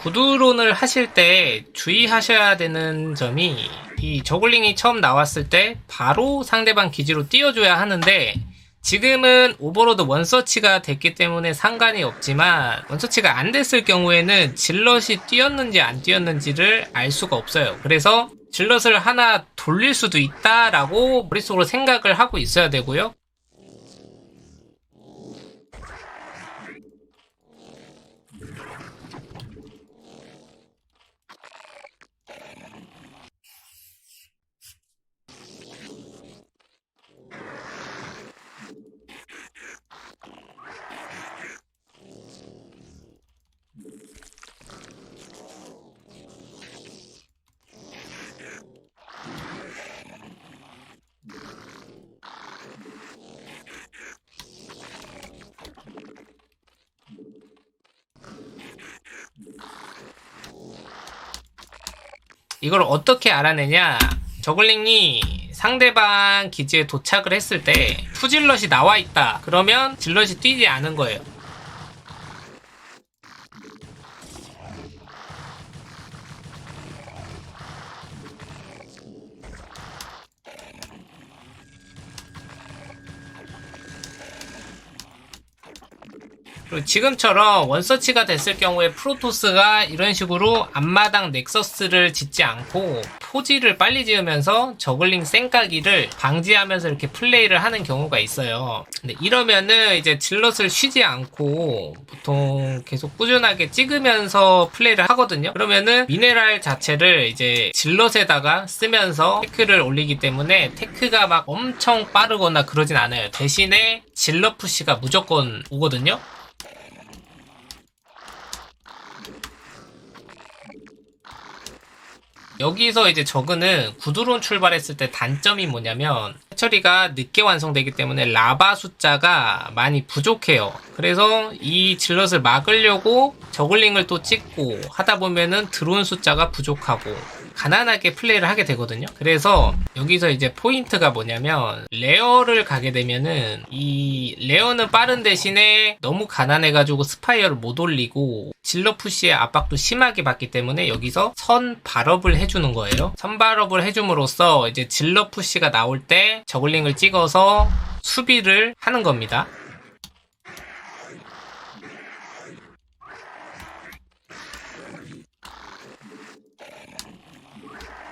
구두론을 하실 때 주의하셔야 되는 점이, 이 저글링이 처음 나왔을 때 바로 상대방 기지로 띄워줘야 하는데, 지금은 오버로드 원서치가 됐기 때문에 상관이 없지만, 원서치가 안 됐을 경우에는 질럿이 뛰었는지 안 뛰었는지를 알 수가 없어요. 그래서 질럿을 하나 돌릴 수도 있다라고 머릿속으로 생각을 하고 있어야 되고요. 이걸 어떻게 알아내냐? 저글링이 상대방 기지에 도착을 했을 때 푸질럿이 나와 있다. 그러면 질럿이 뛰지 않은 거예요. 그리고 지금처럼 원서치가 됐을 경우에 프로토스가 이런 식으로 앞마당 넥서스를 짓지 않고 포지를 빨리 지으면서 저글링 쌩까기를 방지하면서 이렇게 플레이를 하는 경우가 있어요. 근데 이러면은 이제 질럿을 쉬지 않고 보통 계속 꾸준하게 찍으면서 플레이를 하거든요. 그러면은 미네랄 자체를 이제 질럿에다가 쓰면서 테크를 올리기 때문에 테크가 막 엄청 빠르거나 그러진 않아요. 대신에 질럿 푸시가 무조건 오거든요. 여기서 이제 저그는 구두론 출발했을 때 단점이 뭐냐면 해처리가 늦게 완성되기 때문에 라바 숫자가 많이 부족해요. 그래서 이 질럿을 막으려고 저글링을 또 찍고 하다 보면은 드론 숫자가 부족하고 가난하게 플레이를 하게 되거든요. 그래서 여기서 이제 포인트가 뭐냐면 레어를 가게 되면은 이 레어는 빠른 대신에 너무 가난해가지고 스파이어를 못 올리고 질럿 푸시의 압박도 심하게 받기 때문에 여기서 선 발업을 해주는 거예요. 선 발업을 해줌으로써 이제 질럿 푸시가 나올 때 저글링을 찍어서 수비를 하는 겁니다.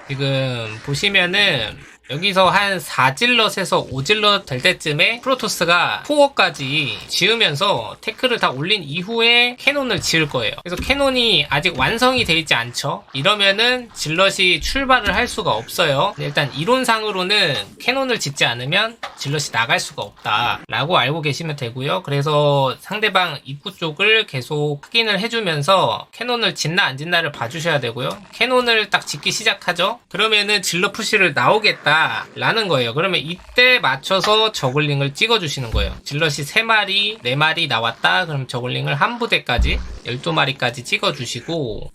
지금 보시면은 여기서 한 4질럿에서 5질럿 될 때쯤에 프로토스가 코어까지 지으면서 태클을 다 올린 이후에 캐논을 지을 거예요. 그래서 캐논이 아직 완성이 되어 있지 않죠. 이러면은 질럿이 출발을 할 수가 없어요. 일단 이론상으로는 캐논을 짓지 않으면 질럿이 나갈 수가 없다 라고 알고 계시면 되고요. 그래서 상대방 입구 쪽을 계속 확인을 해주면서 캐논을 짓나 안 짓나를 봐주셔야 되고요. 캐논을 딱 짓기 시작하죠. 그러면은 질럿 푸시를 나오겠다 라는 거예요. 그러면 이때 맞춰서 저글링을 찍어주시는 거예요. 질럿이 3마리, 4마리 나왔다. 그럼 저글링을 한 부대까지 12마리까지 찍어주시고,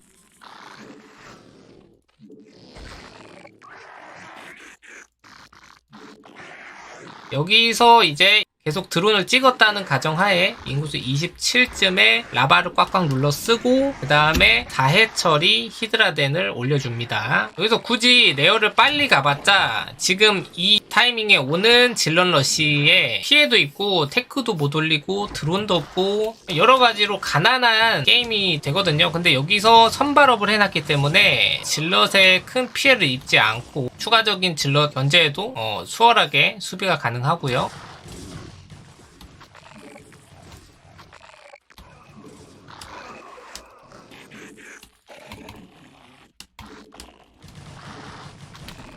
여기서 이제 계속 드론을 찍었다는 가정하에 인구수 27쯤에 라바를 꽉꽉 눌러 쓰고 그 다음에 다해처리 히드라덴을 올려줍니다. 여기서 굳이 레어를 빨리 가봤자 지금 이 타이밍에 오는 질럿러시에 피해도 있고 테크도 못 올리고 드론도 없고 여러가지로 가난한 게임이 되거든요. 근데 여기서 선발업을 해놨기 때문에 질럿에 큰 피해를 입지 않고 추가적인 질럿 견제에도 수월하게 수비가 가능하고요.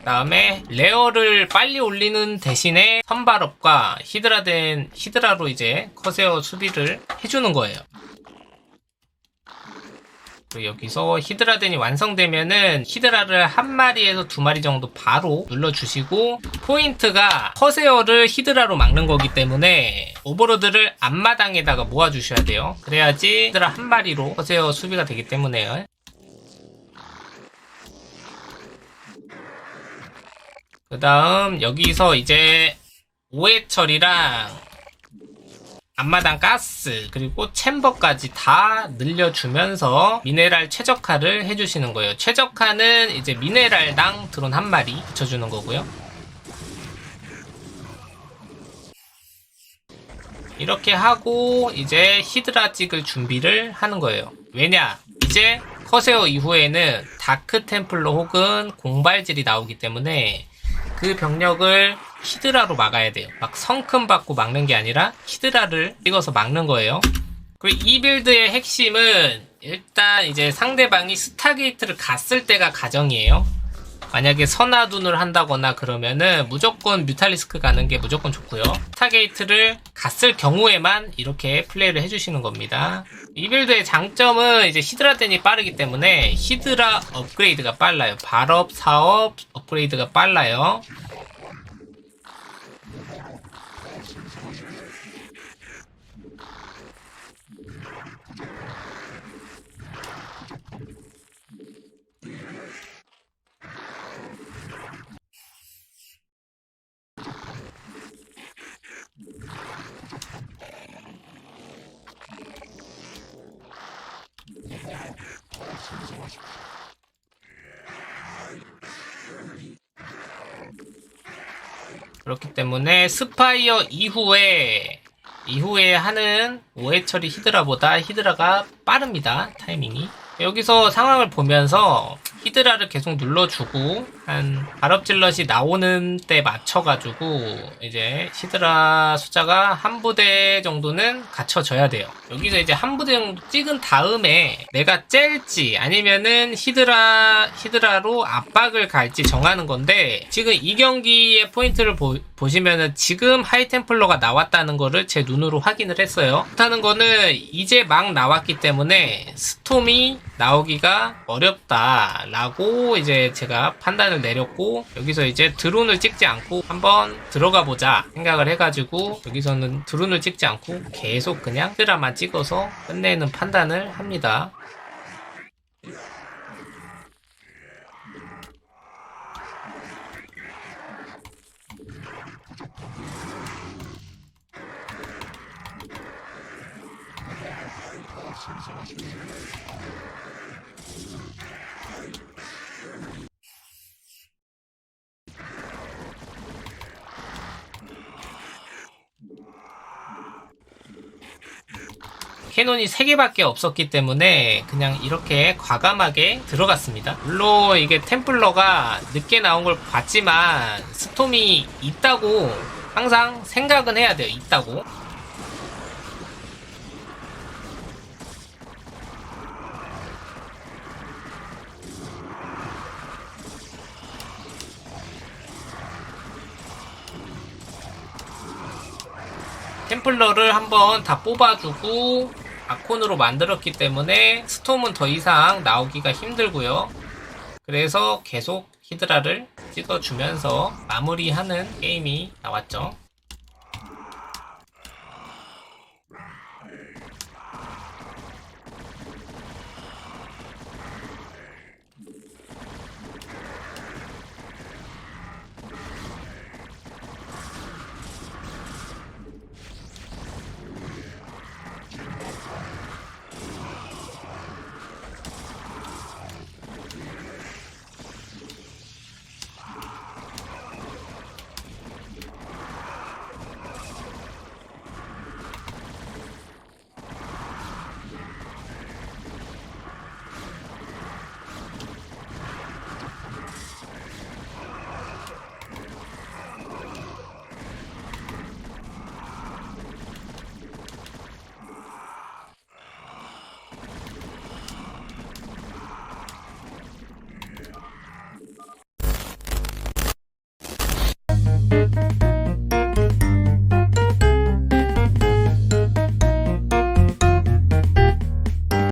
다음에 레어를 빨리 올리는 대신에 선발업과 히드라로 이제 커세어 수비를 해주는 거예요. 그리고 여기서 히드라덴이 완성되면은 히드라를 1마리에서 2마리 정도 바로 눌러주시고, 포인트가 커세어를 히드라로 막는 거기 때문에 오버로드를 앞마당에다가 모아주셔야 돼요. 그래야지 히드라 1마리로 커세어 수비가 되기 때문에요. 그 다음 여기서 이제 오해철이랑 앞마당 가스 그리고 챔버까지 다 늘려주면서 미네랄 최적화를 해주시는 거예요. 최적화는 이제 미네랄당 드론 한 마리 붙여주는 거고요. 이렇게 하고 이제 히드라 찍을 준비를 하는 거예요. 왜냐? 이제 커세어 이후에는 다크 템플러 혹은 공발질이 나오기 때문에 그 병력을 히드라로 막아야 돼요. 막 성큼 받고 막는 게 아니라 히드라를 찍어서 막는 거예요. 그리고 이 빌드의 핵심은 일단 이제 상대방이 스타게이트를 갔을 때가 가정이에요. 만약에 선화둔을 한다거나 그러면은 무조건 뮤탈리스크 가는 게 무조건 좋고요. 스타게이트를 갔을 경우에만 이렇게 플레이를 해주시는 겁니다. 이 빌드의 장점은 이제 히드라 댄이 빠르기 때문에 히드라 업그레이드가 빨라요. 발업, 사업 업그레이드가 빨라요. 그렇기 때문에 스파이어 이후에 하는 5회 처리 히드라보다 히드라가 빠릅니다. 타이밍이. 여기서 상황을 보면서 히드라를 계속 눌러주고 한 발업질럿이 나오는 때 맞춰가지고 이제 히드라 숫자가 한 부대 정도는 갖춰져야 돼요. 여기서 이제 한 부대 정도 찍은 다음에 내가 짤지 아니면은 히드라로 압박을 갈지 정하는 건데 지금 이 경기의 포인트를 보시면은 지금 하이템플러가 나왔다는 거를 제 눈으로 확인을 했어요. 그렇다는 거는 이제 막 나왔기 때문에 스톰이 나오기가 어렵다라고 이제 제가 판단을 내렸고 여기서 이제 드론을 찍지 않고 한번 들어가 보자 생각을 해가지고 여기서는 드론을 찍지 않고 계속 그냥 히드라만 찍어서 끝내는 판단을 합니다. 캐논이 3개밖에 없었기 때문에 그냥 이렇게 과감하게 들어갔습니다. 물론 이게 템플러가 늦게 나온 걸 봤지만 스톰이 있다고 항상 생각은 해야 돼요. 있다고. 템플러를 한번 다 뽑아주고 아콘으로 만들었기 때문에 스톰은 더 이상 나오기가 힘들고요. 그래서 계속 히드라를 찍어주면서 마무리하는 게임이 나왔죠.